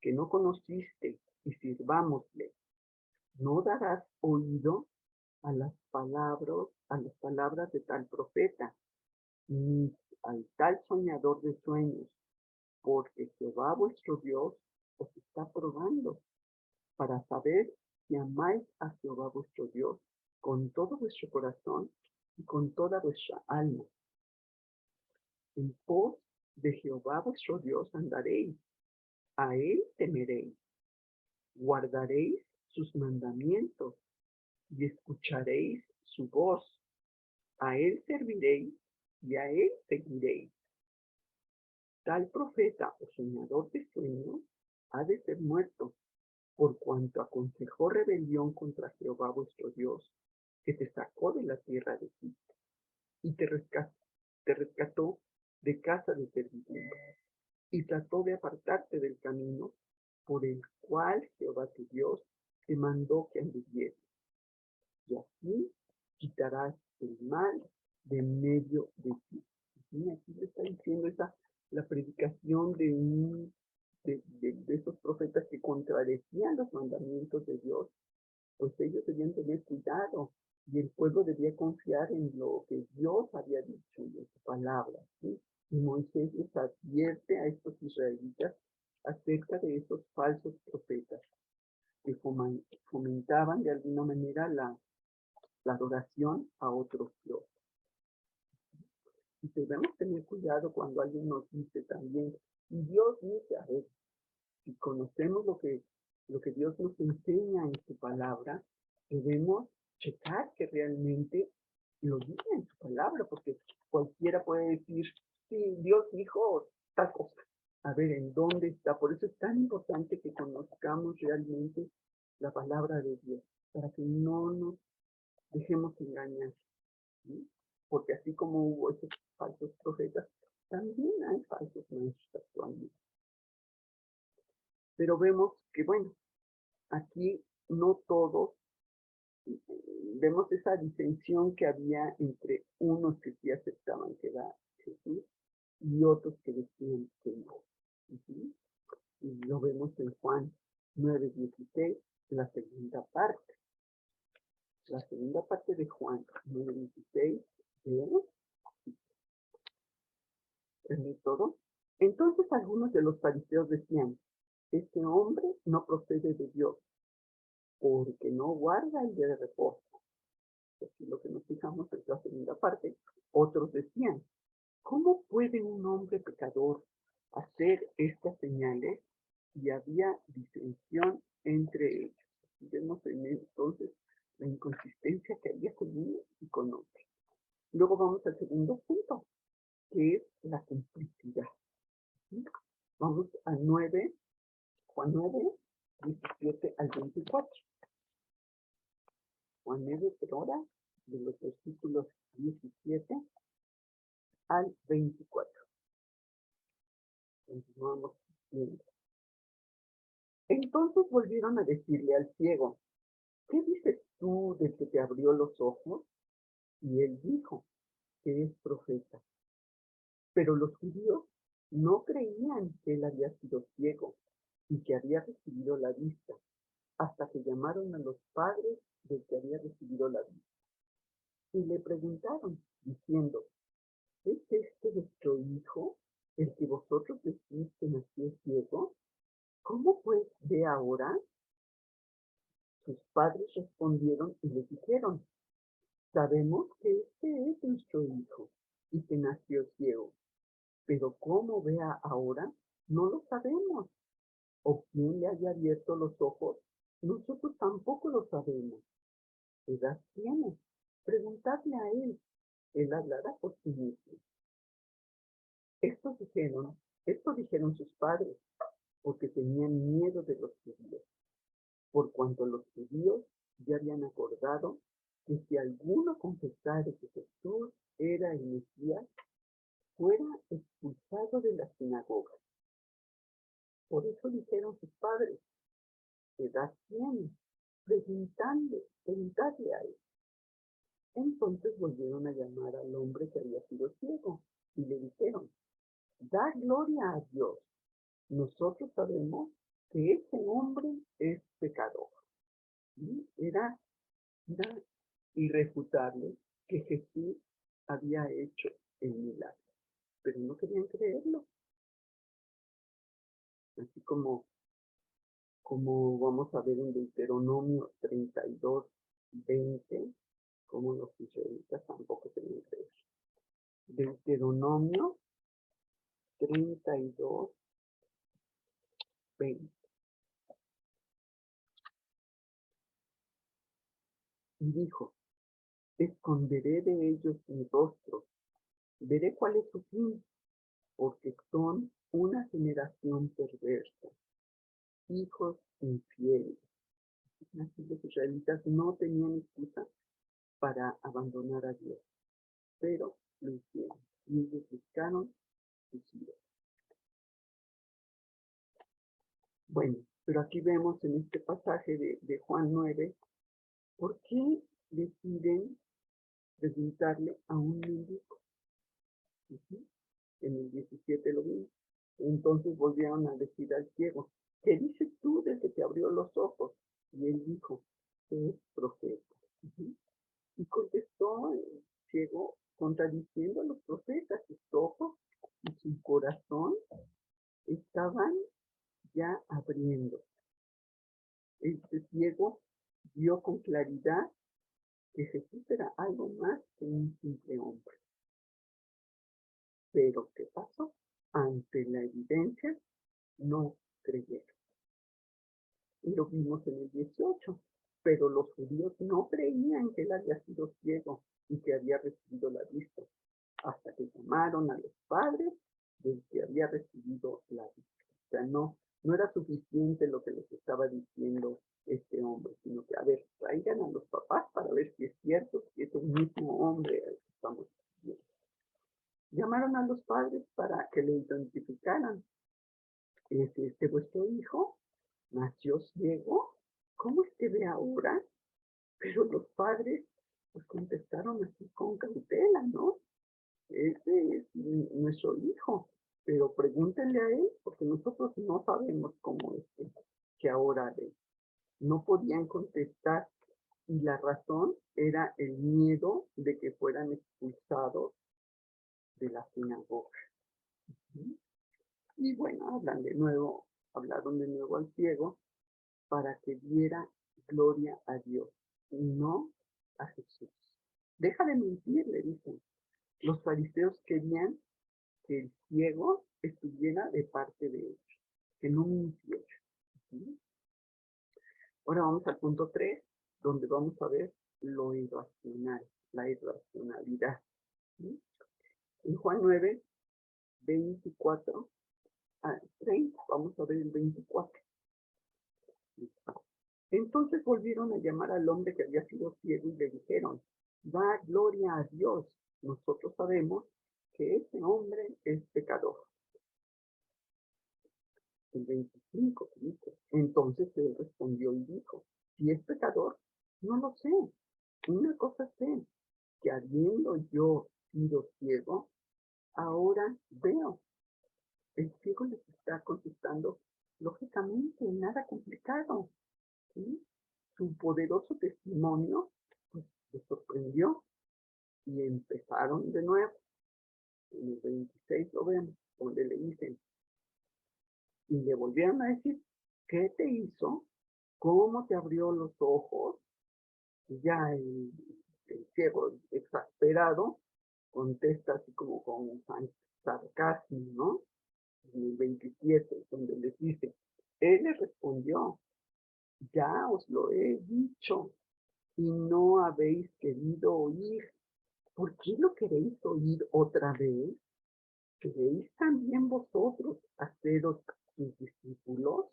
que no conociste y sirvámosle, no darás oído a las palabras de tal profeta, ni al tal soñador de sueños, porque Jehová vuestro Dios os está probando para saber si amáis a Jehová vuestro Dios con todo vuestro corazón y con toda vuestra alma. En pos de Jehová vuestro Dios andaréis, a él temeréis, guardaréis sus mandamientos y escucharéis su voz, a él serviréis y a él seguiréis. Tal profeta o soñador de sueños ha de ser muerto, por cuanto aconsejó rebelión contra Jehová vuestro Dios, que te sacó de la tierra de Egipto, y te rescató de casa de servidumbre, y trató de apartarte del camino por el cual Jehová tu Dios te mandó que anduvieses. Y así quitarás el mal de medio de ti. Y aquí le está diciendo la predicación de esos profetas que contradecían los mandamientos de Dios, pues ellos debían tener cuidado y el pueblo debía confiar en lo que Dios había dicho en su palabra, ¿sí? Y Moisés les advierte a estos israelitas acerca de esos falsos profetas que fomentaban de alguna manera la adoración a otros dioses. Y debemos tener cuidado cuando alguien nos dice también, y Dios dice, a ver, si conocemos lo que Dios nos enseña en su palabra, debemos checar que realmente lo diga en su palabra, porque cualquiera puede decir, sí, Dios dijo tal cosa. A ver, ¿en dónde está? Por eso es tan importante que conozcamos realmente la palabra de Dios, para que no nos dejemos engañar, ¿sí? Porque así como hubo esos falsos profetas, también hay falsos maestros actualmente. Pero vemos que, bueno, aquí no todos, vemos esa disensión que había entre unos que sí aceptaban que era Jesús y otros que decían que no. Y lo vemos en Juan 9:16, la segunda parte. La segunda parte de Juan 9:16, ¿es todo? Entonces algunos de los fariseos decían, este hombre no procede de Dios, porque no guarda el día de reposo. Aquí lo que nos fijamos es la segunda parte. Otros decían, ¿cómo puede un hombre pecador hacer estas señales? Y había disensión entre ellos. Vemos entonces la inconsistencia que había con uno y con otro. Luego vamos al segundo punto, que es la complicidad. ¿Sí? Vamos al Juan 9, 17 al 24. Juan 9, pero ahora de los versículos 17 al 24. Continuamos viendo. Entonces volvieron a decirle al ciego, ¿qué dices tú del que te abrió los ojos? Y él dijo que es profeta. Pero los judíos no creían que él había sido ciego y que había recibido la vista, hasta que llamaron a los padres del que había recibido la vista. Y le preguntaron, diciendo, ¿es este vuestro hijo, el que vosotros decís que nació ciego? ¿Cómo pues ve ahora? Sus padres respondieron y le dijeron, sabemos que este es nuestro hijo y que nació ciego, pero cómo vea ahora, no lo sabemos. ¿O quién le haya abierto los ojos? Nosotros tampoco lo sabemos. ¿Qué edad tiene? Preguntadle a él hablará por sí mismo. Esto dijeron sus padres, porque tenían miedo de los judíos, por cuanto los judíos ya habían acordado que si alguno confesara que Jesús era el Mesías, fuera expulsado de la sinagoga. Por eso dijeron sus padres, ¿qué edad tiene? Preguntadle a él. Entonces volvieron a llamar al hombre que había sido ciego y le dijeron, da gloria a Dios. Nosotros sabemos que ese hombre es pecador. ¿Sí? Era irrefutable que Jesús había hecho el milagro, pero no querían creerlo. Así como vamos a ver en Deuteronomio 32:20, como los israelitas tampoco querían creer. Deuteronomio 32:20. Y dijo, esconderé de ellos mi rostro, veré cuál es su fin, porque son una generación perversa, hijos infieles. Así los israelitas no tenían excusa para abandonar a Dios, pero lo hicieron y ellos buscaron sus hijos. Bueno, pero aquí vemos en este pasaje de Juan 9, ¿por qué deciden preguntarle a un mendigo? En el 17 lo vimos. Entonces volvieron a decir al ciego, ¿qué dices tú desde que abrió los ojos? Y él dijo, es profeta. Y contestó el ciego contradiciendo a los profetas, sus ojos y su corazón estaban ya abriendo. Este ciego vio con claridad que Jesús era algo más que un simple hombre. Pero ¿qué pasó? Ante la evidencia, no creyeron. Y lo vimos en el 18. Pero los judíos no creían que él había sido ciego y que había recibido la vista, hasta que llamaron a los padres del que había recibido la vista. O sea, no era suficiente lo que les estaba diciendo este hombre, sino que, a ver, traigan a los papás para ver si es cierto que es el mismo hombre al que estamos viendo. Llamaron a los padres para que lo identificaran. ¿Es este vuestro hijo? ¿Nació ciego? ¿Cómo es que ve ahora? Pero los padres pues contestaron así con cautela, ¿no? Ese es nuestro hijo, pero pregúntenle a él, porque nosotros no sabemos cómo es que ahora ve. No podían contestar y la razón era el miedo de que fueran expulsados de la sinagoga. Y bueno, hablaron de nuevo al ciego para que diera gloria a Dios y no a Jesús. Deja de mentir, le dicen. Los fariseos querían que el ciego estuviera de parte de ellos, que no mintiera. ¿Sí? Ahora vamos al punto 3, donde vamos a ver lo irracional, la irracionalidad. ¿Sí? En Juan 9, 24 a 30, vamos a ver el 24. Entonces volvieron a llamar al hombre que había sido ciego y le dijeron, da gloria a Dios. Nosotros sabemos que ese hombre es pecador. El 25 dice, entonces él respondió y dijo, si es pecador, no lo sé. Una cosa sé, que habiendo yo sido ciego, ahora veo. El ciego les está contestando lógicamente. su poderoso testimonio pues, les sorprendió y empezaron de nuevo. En el 26 lo vemos, donde le dicen, y le volvieron a decir, ¿qué te hizo? ¿Cómo te abrió los ojos? Y ya el ciego exasperado contesta así como con sarcasmo, ¿no? En el 27, donde les dice, él le respondió, ya os lo he dicho y no habéis querido oír. ¿Por qué lo queréis oír otra vez? ¿Queréis también vosotros haceros sus discípulos?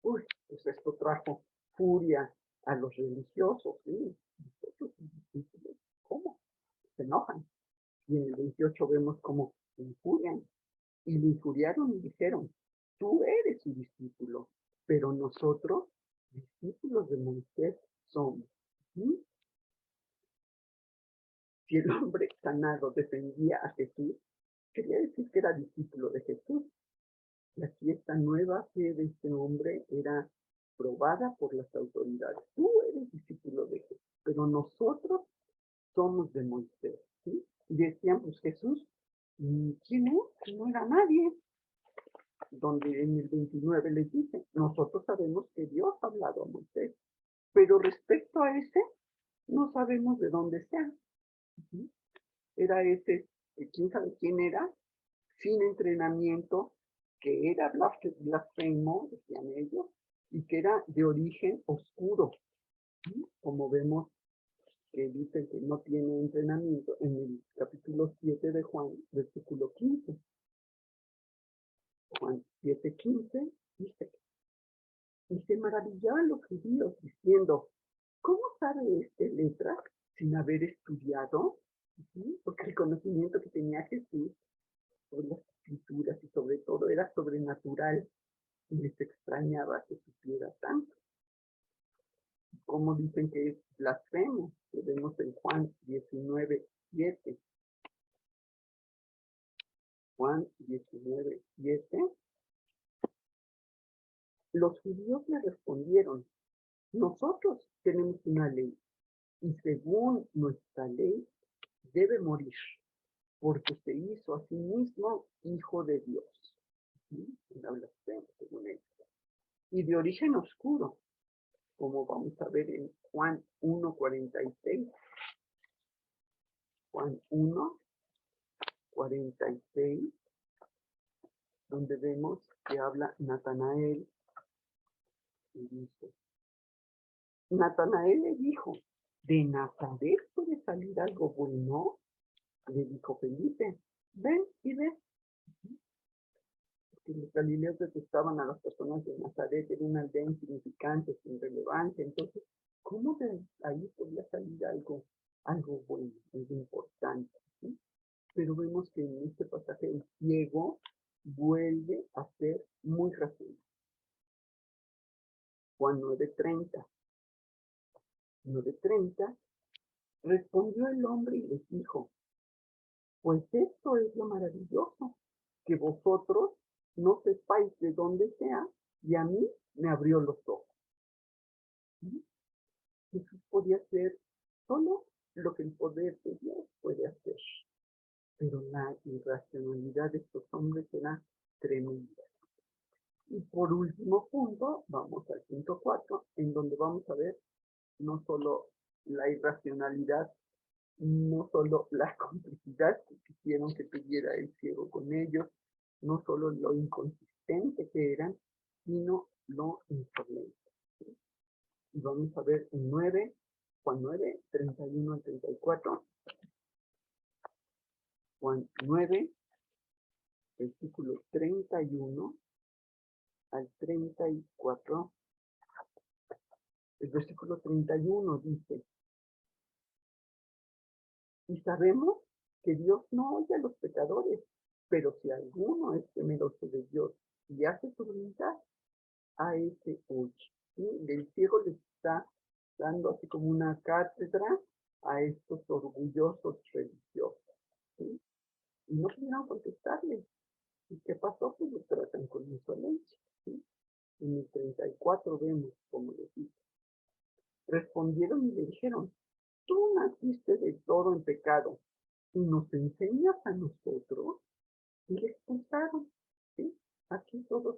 Uy, pues esto trajo furia a los religiosos, ¿sí? Nosotros sus discípulos, ¿cómo? Se enojan. Y en el 28 vemos cómo se injurian. Y le injuriaron y dijeron, tú eres su discípulo, pero nosotros, discípulos de Moisés, somos. ¿Sí? Si el hombre sanado defendía a Jesús, quería decir que era discípulo de Jesús. Y aquí esta nueva fe de este hombre era probada por las autoridades. Tú eres discípulo de Jesús, pero nosotros somos de Moisés. ¿Sí? Y decían, pues Jesús, ¿quién es? Que no era nadie. Donde en el 29 les dice, nosotros sabemos que Dios ha hablado a Moisés, pero respecto a ese, no sabemos de dónde sea. ¿Sí? Era ese, quién sabe quién era, sin entrenamiento, que era blasfemo, decían ellos, y que era de origen oscuro. ¿Sí? Como vemos que dicen que no tiene entrenamiento en el capítulo 7 de Juan, versículo 15. Juan 7:15 dice, y se maravillaban los judíos diciendo, ¿cómo sabe este letra sin haber estudiado? ¿Sí? Porque el conocimiento que tenía Jesús sobre las escrituras y sobre todo era sobrenatural y les extrañaba que supiera tanto. Como dicen que es blasfemo, que vemos en Juan 19:7. Juan 19:7. Los judíos le respondieron, nosotros tenemos una ley y según nuestra ley debe morir porque se hizo a sí mismo hijo de Dios. ¿Sí? Una blasfema, según ellos. Y de origen oscuro, como vamos a ver en Juan 1:46. Juan 1:46, donde vemos que habla Natanael y dice, Natanael le dijo, ¿de Nazaret puede salir algo bueno? Le dijo Felipe, ven y ve. Porque los galileos detestaban a las personas de Nazaret, era una aldea insignificante, sin relevancia. Entonces, ¿cómo de ahí podía salir algo bueno, algo importante? ¿Sí? Pero vemos que en este pasaje el ciego vuelve a ser muy racional. Juan 9:30. 9:30, respondió el hombre y les dijo, pues esto es lo maravilloso, que vosotros no sepáis de dónde sea, y a mí me abrió los ojos. ¿Sí? Jesús podía hacer solo lo que el poder de Dios puede hacer, pero la irracionalidad de estos hombres era tremenda. Y por último punto, vamos al punto 4, en donde vamos a ver no solo la irracionalidad, no solo la complicidad que quisieron que tuviera el ciego con ellos, no solo lo inconsistente que eran, sino lo insolente. ¿Sí? Y vamos a ver en Juan 9:31 al 34. Juan 9, versículo 31 al 34. El versículo 31 dice, y sabemos que Dios no oye a los pecadores, pero si alguno es temeroso de Dios y hace su voluntad, a ese oye. ¿Sí? El ciego le está dando así como una cátedra a estos orgullosos religiosos. ¿Sí? Y no pudieron contestarle. ¿Y qué pasó? Pues lo tratan con insolencia. ¿Sí? En el 34 vemos, como les dice, respondieron y le dijeron, tú naciste de todo en pecado y nos enseñas a nosotros, y le expulsaron, ¿sí? Aquí todos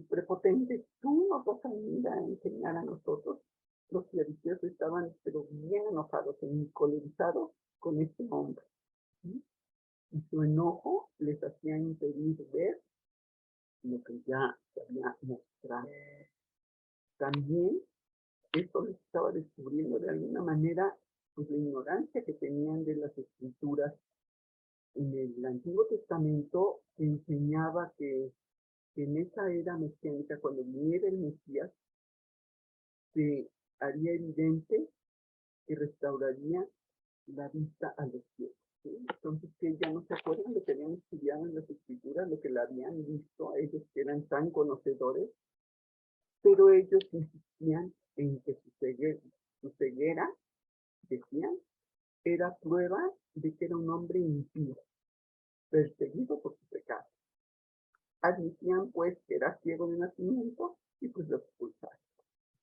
prepotentes, tú nos vas a venir a enseñar a nosotros. Los fariseos estaban pero bien enojados, encolerizados con este hombre, ¿sí? Y su enojo les hacía impedir ver lo que ya se había mostrado. También esto les estaba descubriendo de alguna manera pues, la ignorancia que tenían de las escrituras. En el Antiguo Testamento enseñaba que en esa era mesiánica, cuando viniera el Mesías, se haría evidente que restauraría la vista a los ciegos. ¿Sí? Entonces, que ya no se acuerdan de que habían estudiado en las escrituras, lo que la habían visto, ellos que eran tan conocedores, pero ellos insistían en que su ceguera, decían, era prueba de que era un hombre impío, perseguido por su pecado. Admitían pues que era ciego de nacimiento y pues lo expulsaron.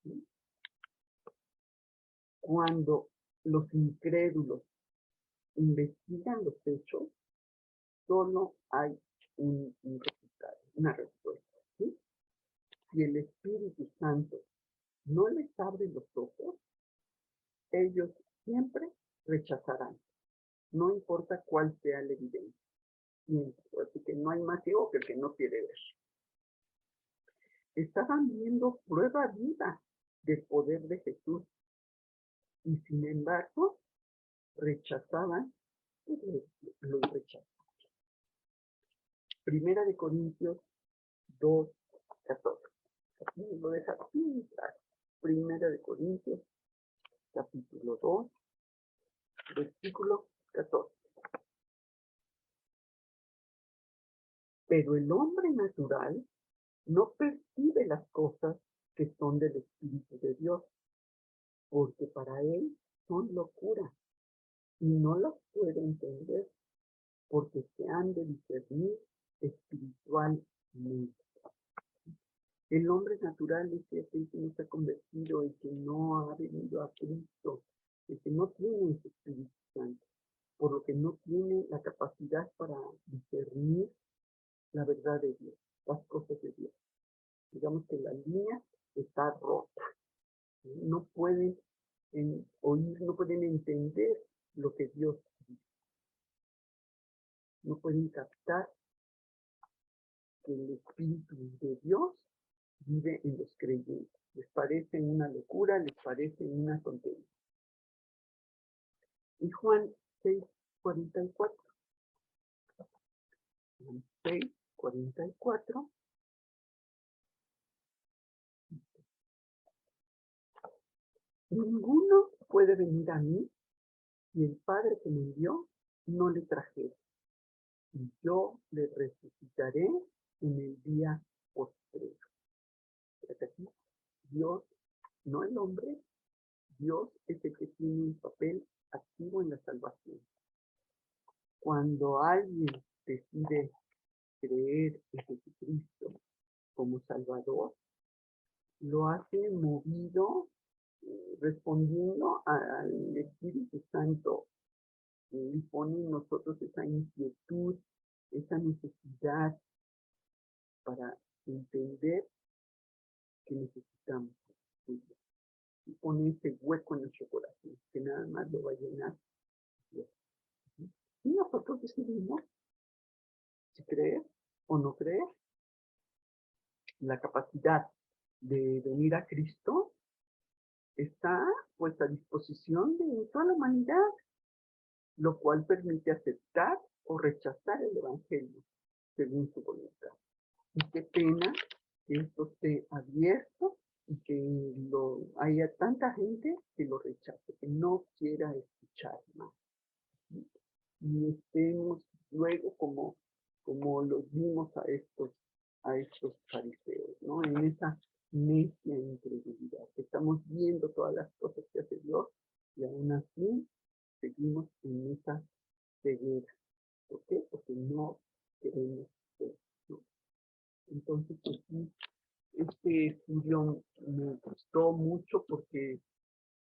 ¿Sí? Cuando los incrédulos investigan los hechos, solo hay un resultado, una respuesta. ¿Sí? Si el Espíritu Santo no les abre los ojos, ellos siempre rechazarán, no importa cuál sea la evidencia. Siempre. Así que no hay más ciego que el que no quiere ver. Estaban viendo prueba viva del poder de Jesús y sin embargo rechazaban lo rechazaban. Primera de Corintios 2:14. Aquí lo deja bien claro. Primera de Corintios, capítulo 2, versículo 14. Pero el hombre natural no percibe las cosas que son del Espíritu de Dios, porque para él son locura y no las puede entender, porque se han de discernir espiritualmente. El hombre natural es aquel que no se ha convertido, el que no ha venido a Cristo, el que no tiene ese Espíritu Santo, por lo que no tiene la capacidad para discernir la verdad de Dios, las cosas de Dios. Digamos que la línea está rota. No pueden oír, no pueden entender lo que Dios dice. No pueden captar que el Espíritu de Dios vive en los creyentes. Les parece una locura, les parece una tontería. Y Juan 6:44. Juan 6:44. Ninguno puede venir a mí si el Padre que me envió no le trajera. Y yo le resucitaré en el día postrero. Aquí, Dios, no el hombre, Dios es el que tiene un papel activo en la salvación. Cuando alguien decide creer en Jesucristo como Salvador, lo hace movido, respondiendo al Espíritu Santo, y pone en nosotros esa inquietud, esa necesidad para entender que necesitamos. Y pone ese hueco en nuestro corazón, que nada más lo va a llenar Dios. Y nosotros decidimos si creer o no creer. La capacidad de venir a Cristo está pues a disposición de toda la humanidad, lo cual permite aceptar o rechazar el Evangelio según su voluntad. Y qué pena que esto esté abierto y que haya tanta gente que lo rechace, que no quiera escuchar más. Y estemos luego como los vimos a estos fariseos, ¿no? En esa necia incredulidad. Estamos viendo todas las cosas que hace Dios y aún así seguimos en esa ceguera. ¿Por qué? Porque no queremos ver, ¿no? Entonces, pues sí, este estudio me gustó mucho porque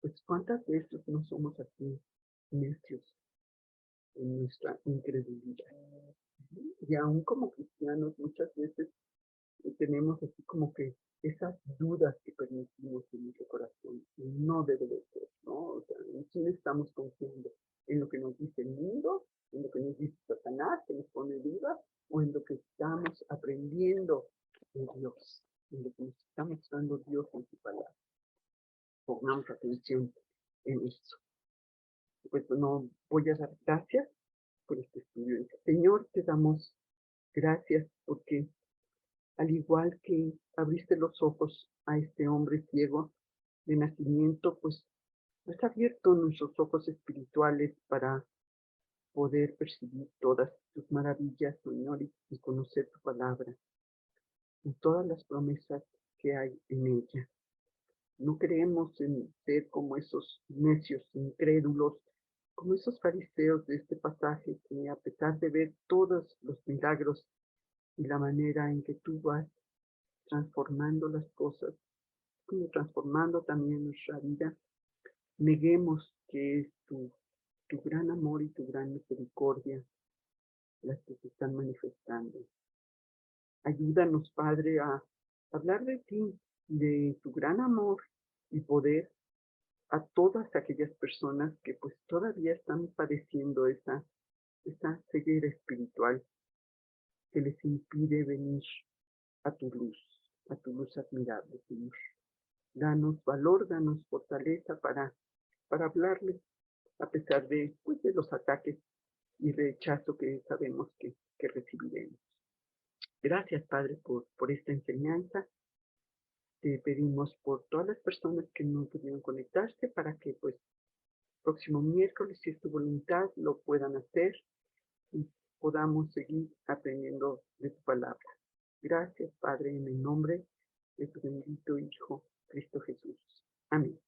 Pues cuántas veces no somos así necios en nuestra incredulidad. Y aún como cristianos muchas veces tenemos así como que esas dudas que permitimos en nuestro corazón, y no debe de ser, ¿no? O sea, ¿en quién estamos confiando? ¿En lo que nos dice el mundo? ¿En lo que nos dice Satanás, que nos pone dudas? ¿O en lo que estamos aprendiendo de Dios? En lo que nos está mostrando Dios en su palabra. Pongamos atención en eso. Pues no voy a dar gracias por este estudio. Señor, te damos gracias porque al igual que abriste los ojos a este hombre ciego de nacimiento, pues has abierto nuestros ojos espirituales para poder percibir todas tus maravillas, Señor, y conocer tu palabra y todas las promesas que hay en ella. No creemos en ser como esos necios, incrédulos, como esos fariseos de este pasaje que a pesar de ver todos los milagros y la manera en que tú vas transformando las cosas, como transformando también nuestra vida, neguemos que es tu gran amor y tu gran misericordia las que se están manifestando. Ayúdanos, Padre, a hablar de ti, de tu gran amor y poder a todas aquellas personas que pues todavía están padeciendo esa ceguera espiritual que les impide venir a tu luz admirable, Señor. Danos valor, danos fortaleza para hablarles, a pesar de, pues, de los ataques y rechazo que sabemos que recibiremos. Gracias, Padre, por esta enseñanza. Te pedimos por todas las personas que no pudieron conectarse para que, pues, próximo miércoles, si es tu voluntad, lo puedan hacer y podamos seguir aprendiendo de tu palabra. Gracias, Padre, en el nombre de tu bendito Hijo, Cristo Jesús. Amén.